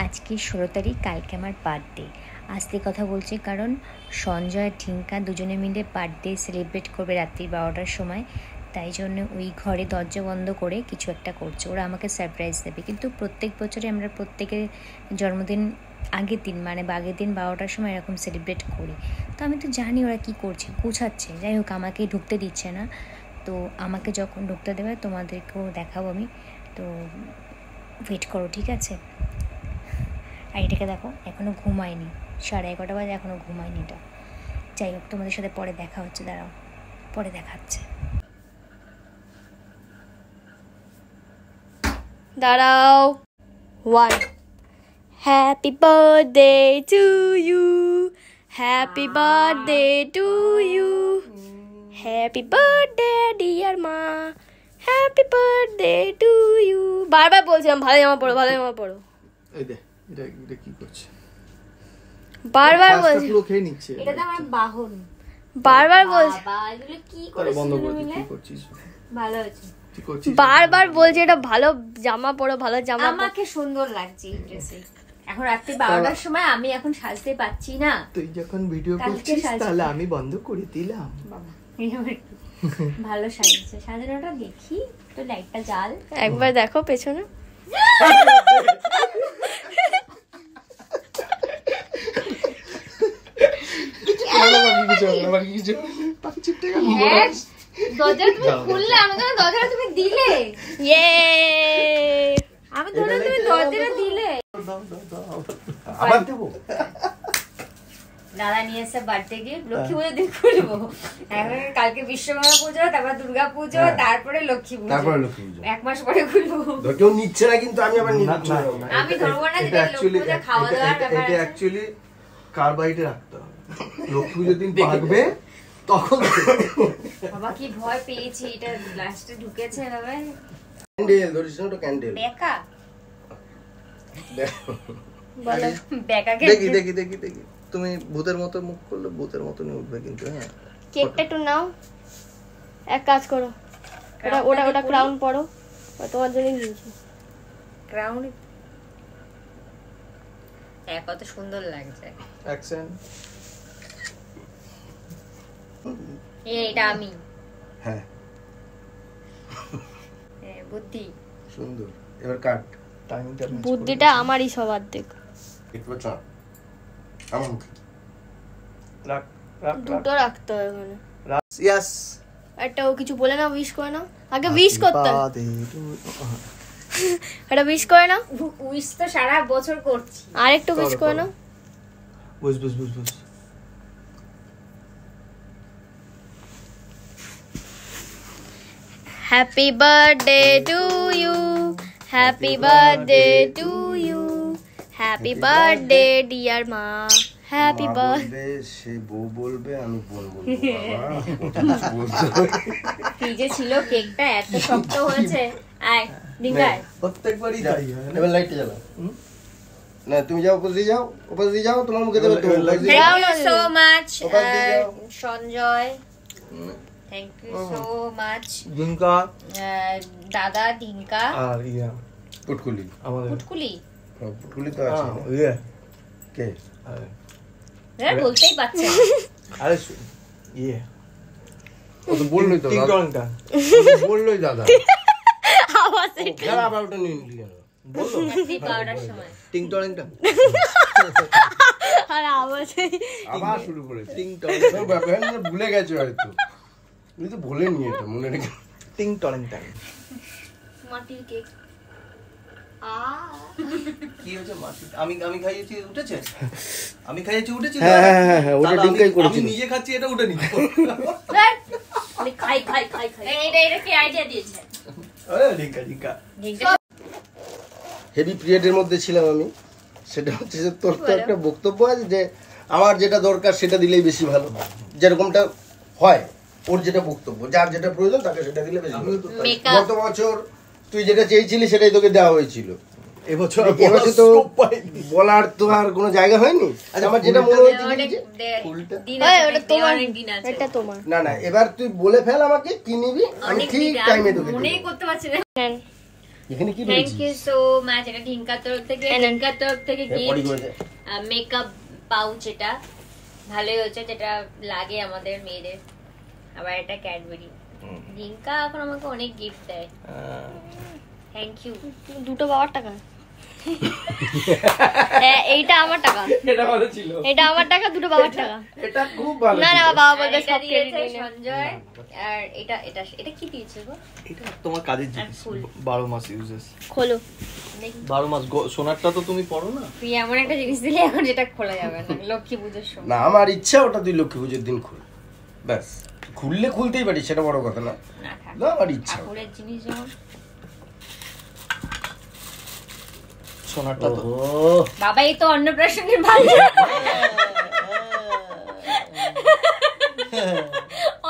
আজকে 16 তারিখ, কালকে আমার বার্থডে। আজকে কথা বলছি কারণ সঞ্জয় আর ঢিঙ্কা দুজনে মিলে বার্থডে সেলিব্রেট করবে রাত্রি 12টার সময়। তাই জন্য ওই ঘরে দরজা বন্ধ করে কিছু একটা করছে, ওরা আমাকে সারপ্রাইজ দেবে। কিন্তু প্রত্যেক বছরে আমরা প্রত্যেকের জন্মদিন আগের দিন মানে আগের দিন 12টার সময় এরকম সেলিব্রেট করি। তো আমি তো জানি ওরা কী করছে, গুছাচ্ছে। যাই হোক, আমাকে ঢুকতে দিচ্ছে না। তো আমাকে যখন ঢুকতে দেবে তোমাদেরকেও দেখাবো আমি। তো ওয়েট করো, ঠিক আছে? আর এটাকে দেখো, এখনও ঘুমায়নি, 11:30 বাজে, এখনও ঘুমায়নি এটা। যাই হোক, তোমাদের সাথে পরে দেখা হচ্ছে, দাঁড়াও, পরে দেখাচ্ছে। দাঁড়াও। 1 happy birthday to you, happy birthday to you, happy birthday dear মা, হ্যাপি বার্থডে টু ইউ। বারবার বলছিলাম ভালো জামা পরো, ভালো জামা পরো। এই দে, এটা কি করছে? বারবার বলছি, পুরো খেয়ে নিচ্ছে। এটা তো আমার বাহন। বারবার বলছি, বাবা এগুলো কি করেছিস? বন্ধ করে দে, কি করছিস? ভালো আছে। কি করছিস? বারবার বলছি এটা ভালো জামা পরো, ভালো জামা পরো। আমাকে সুন্দর লাগছে এই ড্রেসে। এখন রাত্রি 12টার সময় আমি এখন সাজতে পাচ্ছি না। তুই যখন ভিডিও করছিস তাহলে আমি বন্ধ করে দিলাম। বাবা এই আমার ভালো সাজিয়েছে, সাজানোটা দেখি তো, লাইটটা জ্বাল একবার দেখো পেছনে। দরজাটা তুমি খুললে, আমি তো দরজাটা তুমি দিলে। ইয়ে, আমি ধরে তুমি দরজাটা দিলে। আবার দেবো। দাদা নিয়ে এসে বার্থডে গিফট, লক্ষ্মী পুজো দিন খুলবো। এখন কালকে বিশ্বকর্মা পুজো, তারপর দুর্গা পুজো, তারপরে লক্ষ্মী পুজো, তারপরে লক্ষ্মী পুজো। 1 মাস পরে খুলবো। কেউ নিচ্ছে না, কিন্তু আমি আবার নিচ্ছি না। আমি ধরবো না, যেটা লক্ষ্মী পুজো খাওয়া দাওয়ার ব্যাপার এটা আছে। অ্যাকচুয়ালি কার বাড়িতে রাখতে হবে, লক্ষ্মী পুজোর দিন পাকবে তখন। বাবা কি ভয় পেয়েছি, এটা লাস্টে ঢুকেছে বাবা। ক্যান্ডেল ধরিস না, ওটা ক্যান্ডেল। বেকা বলো। বেকাকে দেখি দেখি দেখি দেখি, তুমি ভূতের মতো মুখ করলে ভূতের মতনই উঠবে কিন্তু। হ্যাঁ, কেকটা একটু নাও, এক কাজ করো, ওটা ক্রাউন পরো, তোমার জন্য নিয়েছি ক্রাউন। কত সুন্দর লাগছে। অ্যাকশন। এটা আমি। হ্যাঁ, বুদ্ধি সুন্দর। এবার কাট। টাইমটা বুদ্ধিটা আমারই সবার দেখ। একটু চা আমার মুখে রাখ রাখ দুটো রাখতে হয় ওখানে। ইয়েস। একটা ও কিছু বলে না, উইশ করে না, আগে উইশ করতে হয়। এটা উইশ করে না, উইশ তো সারা বছর করছি। আর একটু উইশ করে না। বুঝ বুঝ বুঝ বুঝ। Happy birthday to you, happy birthday to you, happy birthday dear মা, হ্যাপি বার্থডে। সে বউ বলবে, আমি বোন বলবো। বাবা ফ্রিজে ছিল কেকটা, এত শক্ত হয়েছে। আয় ডিঙ্গায় প্রত্যেকবারই তাই হয়। এবার লাইটটা জ্বালাও। না, তুমি যাও, উপরে যাও, উপরে যাও, তোমার মুখে দেবে তো। Thank you so much Sanjay, thank you so much Jhumka দাদা, ঢিঙ্কা আর ইয়া পুটকুলি। আমাদের পুটকুলি, পুটকুলি তো আছে। ইয়ে কে? আরে বলতেই পারছে না। আরে ইয়ে ও তো বললই তো দাদা, বললই দাদা। আওয়াজ দাদা আবার ওটা নিয়ে নিলি কেন? বললো রাত্রি 12টার সময় টিং টলিংটা আর আওয়াজ আবার শুরু করে টিং টলিং। ব্যাপার ভুলে গেছে হয়তো, তুমি তো ভুলে নিয়ে এটা মনে রেখে। টিং টলিংটা মাটির কেক। কি হয়েছে মাটি? আমি খাইয়েছি, উঠেছে? আমি খাইয়েছি, উঠেছে? হ্যাঁ ওটা ডিঙ্কাই করেছিল। আমি নিজে খাচ্ছি, এটা উঠে নি। খাই খাই খাই খাই, এটা কি আইডিয়া দিয়েছে? আরে ডিঙ্কা ডিঙ্কা। হেভি পিরিয়ডের মধ্যে ছিলাম আমি। সেটা হচ্ছে যে তোর তো একটা বক্তব্য আছে যে আমার যেটা দরকার সেটা দিলেই বেশি ভালো, যেরকমটা হয়। ওর যেটা বক্তব্য, যার যেটা প্রয়োজন তাকে সেটা দিলে বেশি ভালো। গত বছর তুই যেটা চেয়েছিলি সেটাই তোকে দেওয়া হয়েছিল। এবছর তো বলার তো আর কোনো জায়গা হয়নি। আমার যেটা মনে হয়েছে এটা তোমার। না না, এবার তুই বলে ফেল আমাকে কি নিবি, আমি ঠিক টাইমে তোকে মনেই করতে পারছি না। এখানে কি থ্যাংক রয়েছে ইউ সো মাচ। এটা ঢিঙ্কার তরফ থেকে পরি করে দে। মেকআপ পাউচ, এটা ভালোই হচ্ছে, যেটা লাগে আমাদের মেয়েদের। আবার এটা ক্যাডবেরি। ঢিঙ্কা এখন আমাকে অনেক গিফট দেয়, থ্যাংক ইউ। দুটো বাবার টাকা। হ্যাঁ, এইটা আমার টাকা, এটা ভালো ছিল। এটা আমার টাকা, দুটো বাবার টাকা। এটা খুব ভালো না না, ছিল। বাবা আর বলবে এটা সব ক্রেডিট দিয়েছে নিয়ে। সঞ্জয়। আর এটা এটা এটা কি দিয়েছে গো? এটা তোমার কাজের আর জিনিস, ফুল। 12 মাস ইউজেস। খোলো। দেখি 12 মাস সোনারটা তো তুমি পড়ো না। তুই এমন একটা জিনিস দিলে এখন যেটা খোলা যাবে না লক্ষ্মী পুজোর সময়। না আমার ইচ্ছা ওটা তুই লক্ষ্মী পুজোর দিন খুল, ব্যাস। খুললে খুলতেই পারি, সেটা বড় কথা না। না থাক, না আমার ইচ্ছা। ঠাকুরের জিনিস যেমন। সোনারটা তো ওহ বাবা এই তো অন্নপ্রাশনের ভালো।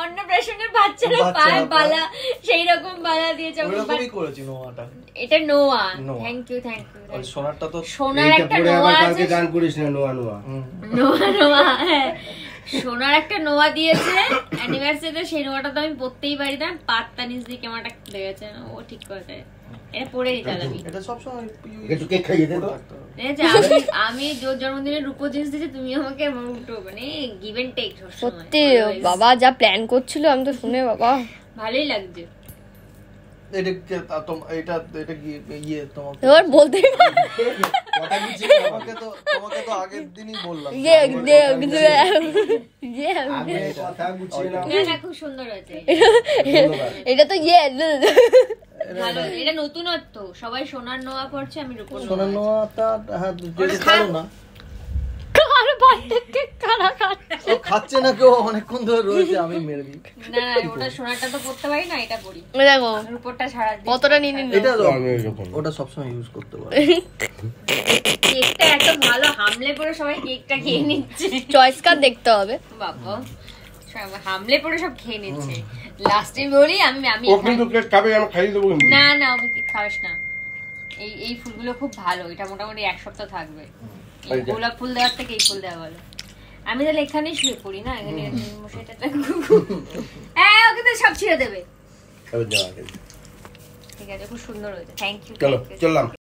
অন্নপ্রাশনের বাচ্চারা পায় বালা, সেই রকম বালা দিয়েছে। ওইরকমই করেছি নোয়াটা। এটা নোয়া, নোয়া। থ্যাংক ইউ থ্যাংক আর ইউ। সোনারটা তো সোনার এইটা একটা পরে নোয়া আবার আছে, কালকে গান করিস না নোয়া নোয়া। নোয়া নোয়া, হ্যাঁ সোনার একটা নোয়া দিয়েছে অ্যানিভার্সারিতে। সেই নোয়াটা তো আমি পরতেই পারি না, পাত্তা নিচ দিয়ে কেমন একটা খুলে গেছে। ও ঠিক করে দেয়, এটা পরেই চালাবি। এটা সব সময় একটু কেক খাইয়ে দে তো। দেখেছে, আমি জোর জন্মদিনে রূপো জিনিস দিয়েছি, তুমি আমাকে উল্টো মানে গিভ এন্ড টেক সবসময়। সত্যি বাবা যা প্ল্যান করছিল আমি তো শুনে বাবা ভালোই লাগছে। এটা এটা এটা কি ইয়ে তোমাকে এবার বলতেই পারবো কথা বুঝছি তোমাকে তো আগের দিনই বললাম। আমি কথা বুঝছি না। না না, খুব সুন্দর হয়েছে, এটা তো ইয়ে ভালো। এটা নতুনত্ব, সবাই সোনার নোয়া পড়ছে, আমি রূপোর নোয়া। সোনার নোয়াটা হ্যাঁ ওটা যেটা ভালো না। ও খাচ্ছে না কেউ, অনেকক্ষণ ধরে রয়েছে, আমি মেরে দিই। না না, ওটা সোনারটা তো পড়তে পারি না, এটা পড়ি। দেখো রূপোরটা ছাড়া দিই। কতটা নিয়ে নিল। এটা তো আমি এরকম। ওটা সবসময় ইউজ করতে পারো। কেকটা এত ভালো, হামলে পড়ে সবাই কেকটা খেয়ে নিচ্ছে। চয়েস কার্ড দেখতে হবে। বাবা হামলে পড়ে সব খেয়ে নিচ্ছে। লাস্টে বলি আমি আমি ও কিন্তু কেক খাবে, আমি খাইয়ে দেবো কিন্তু। না না, আমি কেক খাওয়াস না। এই এই ফুলগুলো খুব ভালো, এটা মোটামুটি 1 সপ্তাহ থাকবে। এই গোলাপ ফুল দেওয়ার থেকে এই ফুল দেওয়া ভালো। আমি তাহলে এখানেই শুয়ে পড়ি না, এখানে মশাইটা। হ্যাঁ, ওকে তো সব ছিঁড়ে দেবে। এবার যাওয়া যাবে। ঠিক আছে, খুব সুন্দর হয়েছে, থ্যাংক ইউ। চলো চললাম।